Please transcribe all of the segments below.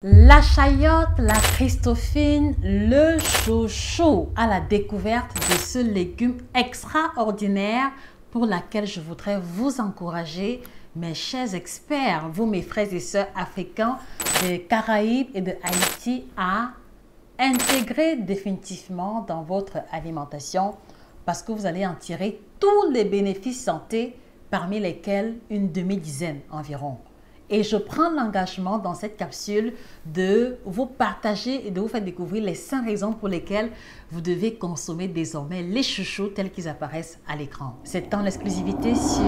La chayotte, la Christophine, le chouchou à la découverte de ce légume extraordinaire pour laquelle je voudrais vous encourager, mes chers experts, vous mes frères et sœurs africains des Caraïbes et de Haïti, à intégrer définitivement dans votre alimentation parce que vous allez en tirer tous les bénéfices santé, parmi lesquels une demi-dizaine environ. Et je prends l'engagement dans cette capsule de vous partager et de vous faire découvrir les 5 raisons pour lesquelles vous devez consommer désormais les chouchous tels qu'ils apparaissent à l'écran. C'est en exclusivité sur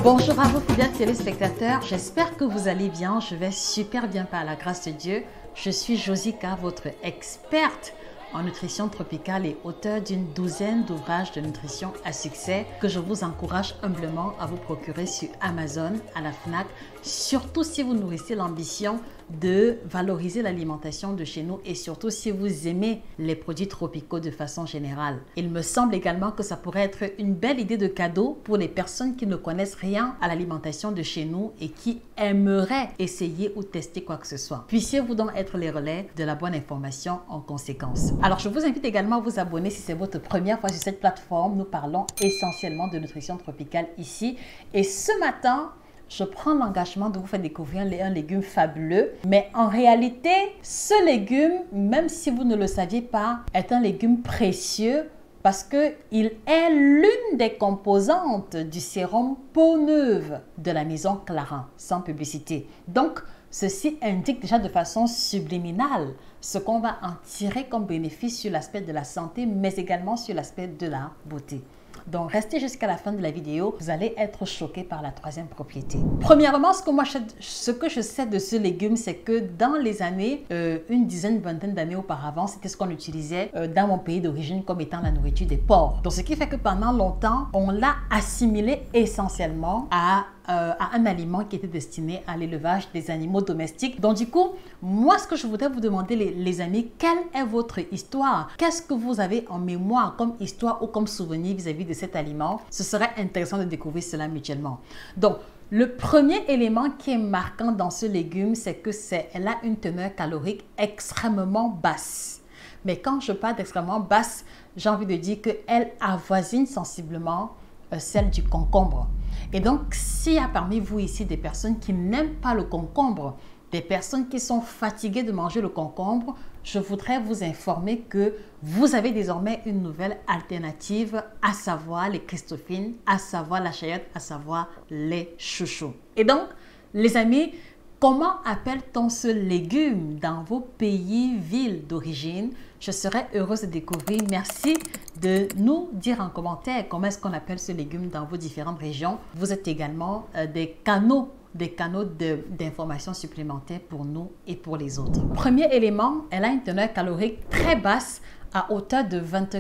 Bonjour à vous fidèles téléspectateurs, j'espère que vous allez bien, je vais super bien par la grâce de Dieu. Je suis Josica, votre experte en nutrition tropicale et auteur d'une douzaine d'ouvrages de nutrition à succès que je vous encourage humblement à vous procurer sur Amazon, à la FNAC, surtout si vous nourrissez l'ambition de valoriser l'alimentation de chez nous et surtout si vous aimez les produits tropicaux de façon générale. Il me semble également que ça pourrait être une belle idée de cadeau pour les personnes qui ne connaissent rien à l'alimentation de chez nous et qui aimeraient essayer ou tester quoi que ce soit. Puissiez-vous donc être les relais de la bonne information en conséquence. Alors, je vous invite également à vous abonner si c'est votre première fois sur cette plateforme. Nous parlons essentiellement de nutrition tropicale ici. Et ce matin, je prends l'engagement de vous faire découvrir un légume fabuleux. Mais en réalité, ce légume, même si vous ne le saviez pas, est un légume précieux parce qu'il est l'une des composantes du sérum Peau Neuve de la maison Clarins, sans publicité. Donc, ceci indique déjà de façon subliminale ce qu'on va en tirer comme bénéfice sur l'aspect de la santé, mais également sur l'aspect de la beauté. Donc, restez jusqu'à la fin de la vidéo, vous allez être choqués par la troisième propriété. Premièrement, ce que je sais de ce légume, c'est que dans les années, une dizaine, vingtaine d'années auparavant, c'était ce qu'on utilisait dans mon pays d'origine comme étant la nourriture des porcs. Donc, ce qui fait que pendant longtemps, on l'a assimilé essentiellement à un aliment qui était destiné à l'élevage des animaux domestiques. Donc du coup, moi ce que je voudrais vous demander les amis, quelle est votre histoire? Qu'est-ce que vous avez en mémoire comme histoire ou comme souvenir vis-à-vis de cet aliment? Ce serait intéressant de découvrir cela mutuellement. Donc, le premier élément qui est marquant dans ce légume, c'est que elle a une teneur calorique extrêmement basse. Mais quand je parle d'extrêmement basse, j'ai envie de dire qu'elle avoisine sensiblement celle du concombre. Et donc, s'il y a parmi vous ici des personnes qui n'aiment pas le concombre, des personnes qui sont fatiguées de manger le concombre, je voudrais vous informer que vous avez désormais une nouvelle alternative, à savoir les Christophines, à savoir la chayotte, à savoir les chouchous. Et donc, les amis, comment appelle-t-on ce légume dans vos pays, villes d'origine? Je serais heureuse de découvrir. Merci de nous dire en commentaire comment est-ce qu'on appelle ce légume dans vos différentes régions. Vous êtes également des canaux d'informations supplémentaires pour nous et pour les autres. Premier élément, elle a une teneur calorique très basse à hauteur de 20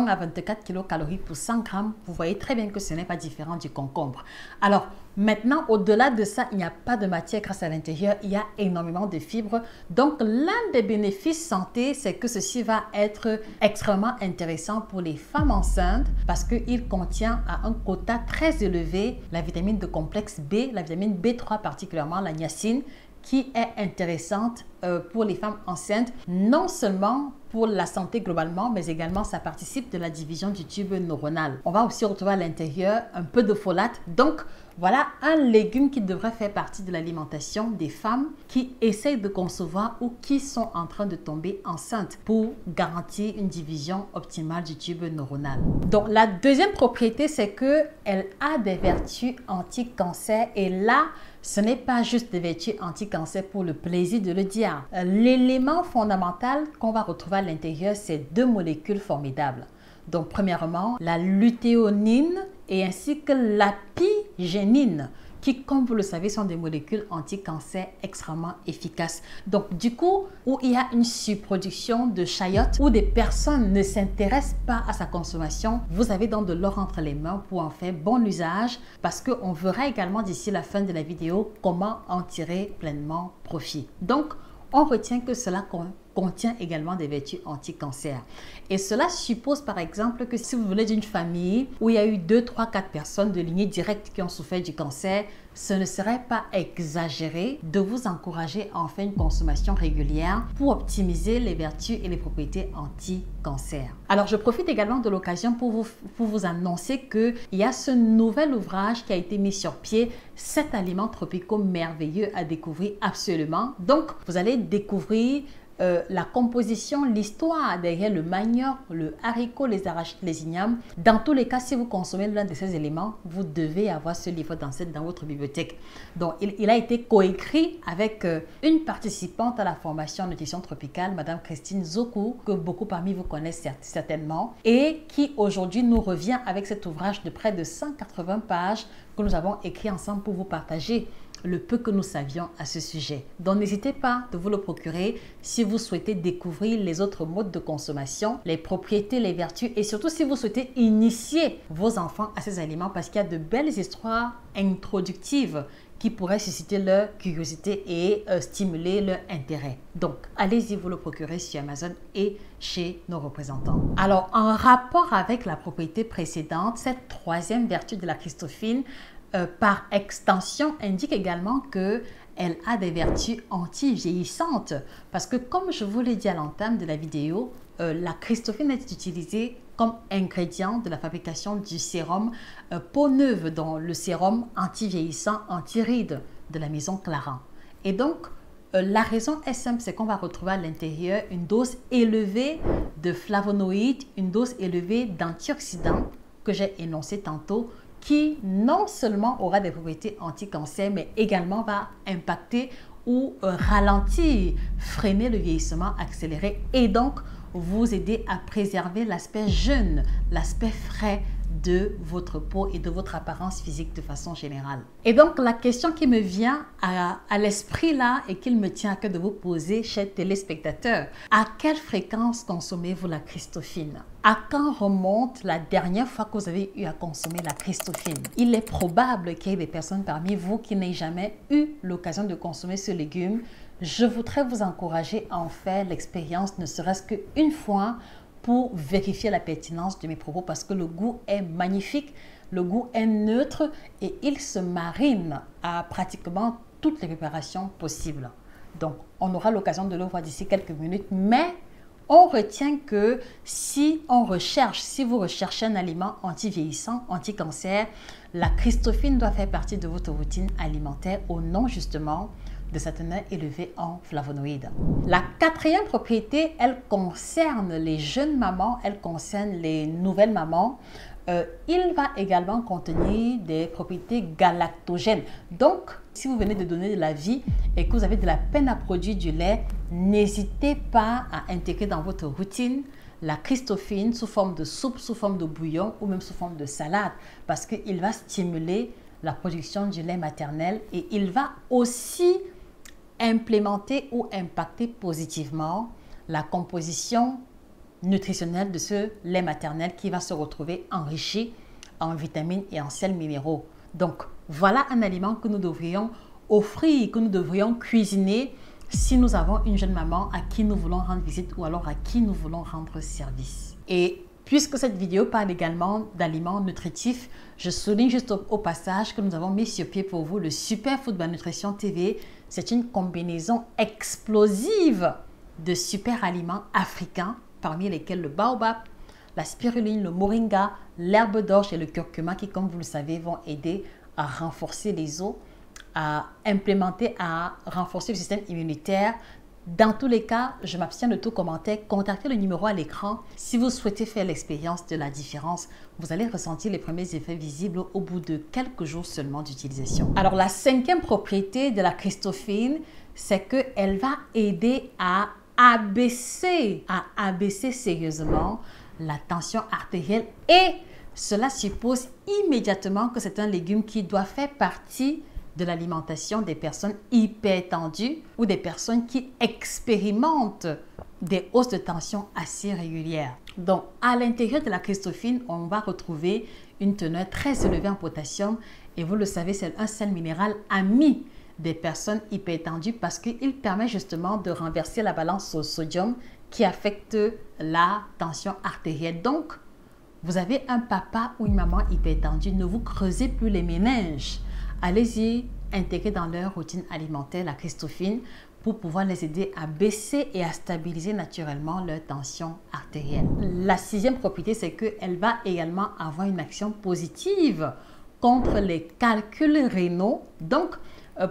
à 24 kilocalories pour 100 grammes. Vous voyez très bien que ce n'est pas différent du concombre. Alors, maintenant, au-delà de ça, il n'y a pas de matière grasse à l'intérieur. Il y a énormément de fibres. Donc, l'un des bénéfices santé, c'est que ceci va être extrêmement intéressant pour les femmes enceintes parce qu'il contient à un quota très élevé la vitamine de complexe B, la vitamine B3 particulièrement, la niacine, qui est intéressante pour les femmes enceintes, non seulement pour la santé globalement, mais également ça participe de la division du tube neuronal. On va aussi retrouver à l'intérieur un peu de folate. Donc, voilà un légume qui devrait faire partie de l'alimentation des femmes qui essayent de concevoir ou qui sont en train de tomber enceintes pour garantir une division optimale du tube neuronal. Donc, la deuxième propriété, c'est qu'elle a des vertus anti-cancer et là, ce n'est pas juste des vertus anti-cancer pour le plaisir de le dire. L'élément fondamental qu'on va retrouver à l'intérieur, c'est 2 molécules formidables. Donc, premièrement, la luthéonine et ainsi que l'apigénine, qui, comme vous le savez, sont des molécules anti-cancer extrêmement efficaces. Donc, du coup, où il y a une surproduction de chayote, où des personnes ne s'intéressent pas à sa consommation, vous avez donc de l'or entre les mains pour en faire bon usage, parce qu'on verra également d'ici la fin de la vidéo comment en tirer pleinement profit. Donc, on retient que cela contient également des vertus anti-cancer. Et cela suppose par exemple que si vous venez d'une famille où il y a eu 2, 3, 4 personnes de lignée directe qui ont souffert du cancer, ce ne serait pas exagéré de vous encourager à en faire une consommation régulière pour optimiser les vertus et les propriétés anti-cancer. Alors, je profite également de l'occasion pour vous annoncer qu'il y a ce nouvel ouvrage qui a été mis sur pied, 7 aliments tropicaux merveilleux à découvrir absolument. Donc, vous allez découvrir la composition, l'histoire derrière le manioc, le haricot, les arachides, les ignames. Dans tous les cas, si vous consommez l'un de ces éléments, vous devez avoir ce livre dans votre bibliothèque. Donc, il a été coécrit avec une participante à la formation nutrition tropicale, Madame Christine Zokou, que beaucoup parmi vous connaissent certainement, et qui aujourd'hui nous revient avec cet ouvrage de près de 180 pages que nous avons écrit ensemble pour vous partager le peu que nous savions à ce sujet. Donc n'hésitez pas de vous le procurer si vous souhaitez découvrir les autres modes de consommation, les propriétés, les vertus et surtout si vous souhaitez initier vos enfants à ces aliments parce qu'il y a de belles histoires introductives qui pourraient susciter leur curiosité et stimuler leur intérêt. Donc, allez-y vous le procurer sur Amazon et chez nos représentants. Alors, en rapport avec la propriété précédente, cette troisième vertu de la Christophine, par extension, indique également qu'elle a des vertus anti-vieillissantes. Parce que comme je vous l'ai dit à l'entame de la vidéo, la Christophine est utilisée comme ingrédient de la fabrication du sérum Peau Neuve, dans le sérum anti-vieillissant, anti-rides de la maison Clarins. Et donc, la raison est simple, c'est qu'on va retrouver à l'intérieur une dose élevée de flavonoïdes, une dose élevée d'antioxydants que j'ai énoncé tantôt, qui non seulement aura des propriétés anti-cancer, mais également va impacter ou ralentir, freiner le vieillissement accéléré et donc vous aider à préserver l'aspect jeune, l'aspect frais de votre peau et de votre apparence physique de façon générale. Et donc, la question qui me vient à l'esprit là et qu'il me tient à cœur de vous poser, chers téléspectateurs, à quelle fréquence consommez-vous la Christophine? À quand remonte la dernière fois que vous avez eu à consommer la Christophine? Il est probable qu'il y ait des personnes parmi vous qui n'aient jamais eu l'occasion de consommer ce légume. Je voudrais vous encourager à en faire l'expérience, ne serait-ce qu'une fois, pour vérifier la pertinence de mes propos parce que le goût est magnifique, le goût est neutre et il se marine à pratiquement toutes les préparations possibles. Donc, on aura l'occasion de le voir d'ici quelques minutes, mais on retient que si vous recherchez un aliment anti-vieillissant, anti-cancer, la Christophine doit faire partie de votre routine alimentaire au nom justement de sa teneur élevée en flavonoïdes. La quatrième propriété, elle concerne les jeunes mamans, elle concerne les nouvelles mamans. Il va également contenir des propriétés galactogènes. Donc, si vous venez de donner de la vie et que vous avez de la peine à produire du lait, n'hésitez pas à intégrer dans votre routine la Christophine sous forme de soupe, sous forme de bouillon ou même sous forme de salade parce qu'il va stimuler la production du lait maternel et il va aussi implémenter ou impacter positivement la composition nutritionnelle de ce lait maternel qui va se retrouver enrichi en vitamines et en sels minéraux. Donc, voilà un aliment que nous devrions offrir, que nous devrions cuisiner si nous avons une jeune maman à qui nous voulons rendre visite ou alors à qui nous voulons rendre service. Et puisque cette vidéo parle également d'aliments nutritifs, je souligne juste au passage que nous avons mis sur pied pour vous le Superfood by Nutrition TV. C'est une combinaison explosive de super aliments africains, parmi lesquels le baobab, la spiruline, le moringa, l'herbe d'orge et le curcuma qui, comme vous le savez, vont aider à renforcer les os, à renforcer le système immunitaire. Dans tous les cas, je m'abstiens de tout commentaire. Contactez le numéro à l'écran si vous souhaitez faire l'expérience de la différence. Vous allez ressentir les premiers effets visibles au bout de quelques jours seulement d'utilisation. Alors, la cinquième propriété de la Christophine, c'est qu'elle va aider à abaisser sérieusement la tension artérielle et cela suppose immédiatement que c'est un légume qui doit faire partie de l'alimentation des personnes hypertendues ou des personnes qui expérimentent des hausses de tension assez régulières. Donc, à l'intérieur de la Christophine, on va retrouver une teneur très élevée en potassium et vous le savez, c'est un sel minéral ami des personnes hypertendues parce qu'il permet justement de renverser la balance au sodium qui affecte la tension artérielle. Donc, vous avez un papa ou une maman hypertendue, ne vous creusez plus les méninges. Allez-y intégrer dans leur routine alimentaire la Christophine pour pouvoir les aider à baisser et à stabiliser naturellement leur tension artérielle. La sixième propriété, c'est qu'elle va également avoir une action positive contre les calculs rénaux. Donc,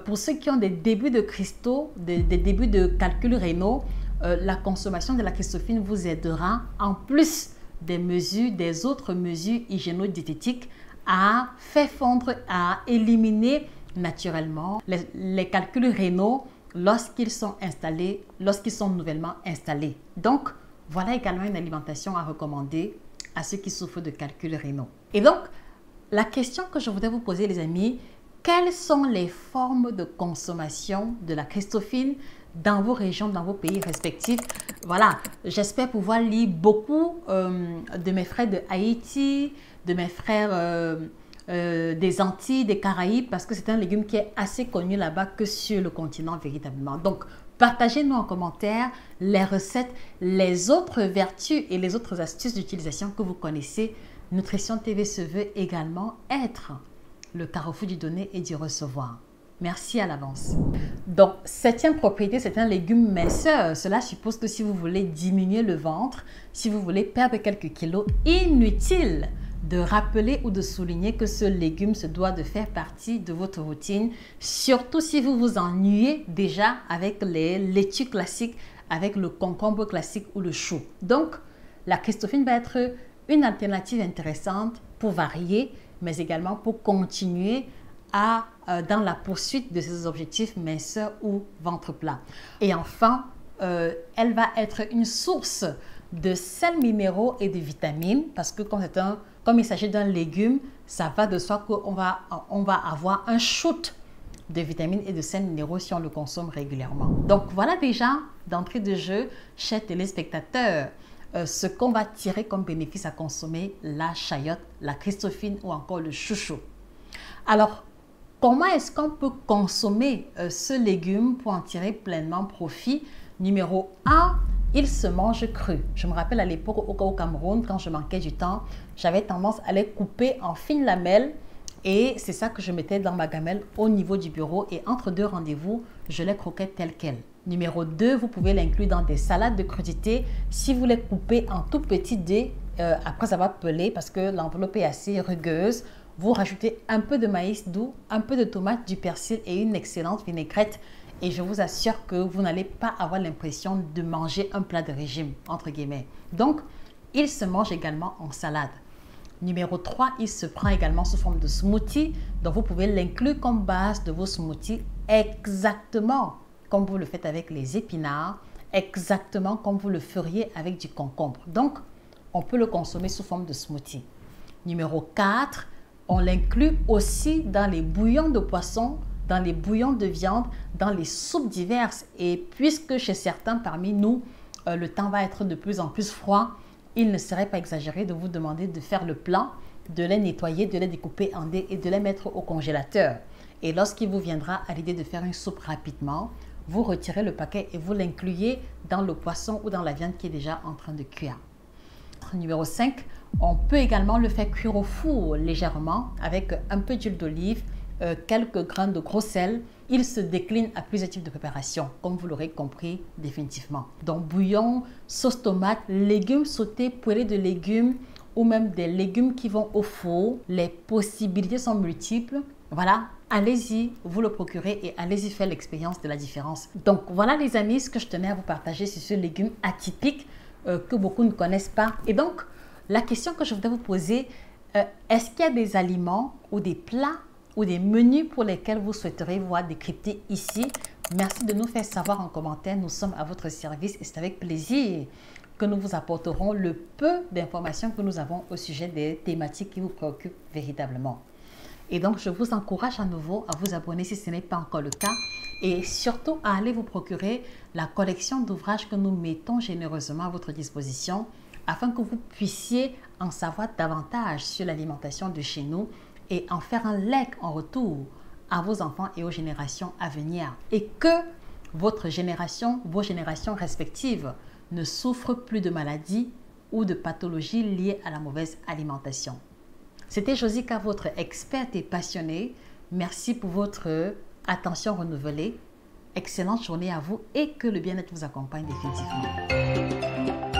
pour ceux qui ont des débuts de cristaux, des débuts de calculs rénaux, la consommation de la Christophine vous aidera, en plus des autres mesures hygiéno-diététiques, à faire fondre, à éliminer naturellement les calculs rénaux lorsqu'ils sont nouvellement installés. Donc, voilà également une alimentation à recommander à ceux qui souffrent de calculs rénaux. Et donc, la question que je voudrais vous poser, les amis, quelles sont les formes de consommation de la Christophine dans vos régions, dans vos pays respectifs? Voilà, j'espère pouvoir lire beaucoup de mes frères de Haïti, de mes frères des Antilles, des Caraïbes, parce que c'est un légume qui est assez connu là-bas que sur le continent véritablement. Donc, partagez-nous en commentaire les recettes, les autres vertus et les autres astuces d'utilisation que vous connaissez. Nutrition TV se veut également être le carrefour du donner et du recevoir. Merci à l'avance. Donc, septième propriété, c'est un légume minceur. Cela suppose que si vous voulez diminuer le ventre, si vous voulez perdre quelques kilos, inutile de rappeler ou de souligner que ce légume se doit de faire partie de votre routine, surtout si vous vous ennuyez déjà avec les laitues classiques, avec le concombre classique ou le chou. Donc, la Christophine va être une alternative intéressante pour varier, mais également pour continuer dans la poursuite de ses objectifs minceur ou ventre plat. Et enfin, elle va être une source de sels minéraux et de vitamines parce que comme il s'agit d'un légume, ça va de soi qu'on va avoir un shoot de vitamines et de sels minéraux si on le consomme régulièrement. Donc voilà déjà d'entrée de jeu, chers téléspectateurs, ce qu'on va tirer comme bénéfice à consommer la chayote, la Christophine ou encore le chouchou. Alors, comment est-ce qu'on peut consommer ce légume pour en tirer pleinement profit? Numéro 1, il se mange cru. Je me rappelle à l'époque au Cameroun, quand je manquais du temps, j'avais tendance à les couper en fines lamelles et c'est ça que je mettais dans ma gamelle au niveau du bureau et entre deux rendez-vous, je les croquais telles quelles. Numéro 2, vous pouvez l'inclure dans des salades de crudités. Si vous les coupez en tout petits dés, après avoir pelé parce que l'enveloppe est assez rugueuse, vous rajoutez un peu de maïs doux, un peu de tomate, du persil et une excellente vinaigrette. Et je vous assure que vous n'allez pas avoir l'impression de manger un plat de régime, entre guillemets. Donc, il se mange également en salade. Numéro 3, il se prend également sous forme de smoothie. Donc, vous pouvez l'inclure comme base de vos smoothies exactement comme vous le faites avec les épinards, exactement comme vous le feriez avec du concombre. Donc, on peut le consommer sous forme de smoothie. Numéro 4, on l'inclut aussi dans les bouillons de poisson, dans les bouillons de viande, dans les soupes diverses. Et puisque chez certains parmi nous, le temps va être de plus en plus froid, il ne serait pas exagéré de vous demander de faire le plan, de les nettoyer, de les découper en dés et de les mettre au congélateur. Et lorsqu'il vous viendra à l'idée de faire une soupe rapidement, vous retirez le paquet et vous l'incluez dans le poisson ou dans la viande qui est déjà en train de cuire. Numéro 5, on peut également le faire cuire au four légèrement avec un peu d'huile d'olive, quelques grains de gros sel. Il se décline à plusieurs types de préparation, comme vous l'aurez compris définitivement. Donc bouillon, sauce tomate, légumes sautés, poêlés de légumes ou même des légumes qui vont au four. Les possibilités sont multiples. Voilà, allez-y, vous le procurez et allez-y faire l'expérience de la différence. Donc voilà les amis, ce que je tenais à vous partager sur ce légume atypique que beaucoup ne connaissent pas. Et donc, la question que je voudrais vous poser, est-ce qu'il y a des aliments ou des plats ou des menus pour lesquels vous souhaiteriez voir décryptés ici? Merci de nous faire savoir en commentaire. Nous sommes à votre service et c'est avec plaisir que nous vous apporterons le peu d'informations que nous avons au sujet des thématiques qui vous préoccupent véritablement. Et donc, je vous encourage à nouveau à vous abonner si ce n'est pas encore le cas et surtout à aller vous procurer la collection d'ouvrages que nous mettons généreusement à votre disposition afin que vous puissiez en savoir davantage sur l'alimentation de chez nous et en faire un legs en retour à vos enfants et aux générations à venir et que votre génération, vos générations respectives ne souffrent plus de maladies ou de pathologies liées à la mauvaise alimentation. C'était Josika, votre experte et passionnée. Merci pour votre attention renouvelée. Excellente journée à vous et que le bien-être vous accompagne définitivement.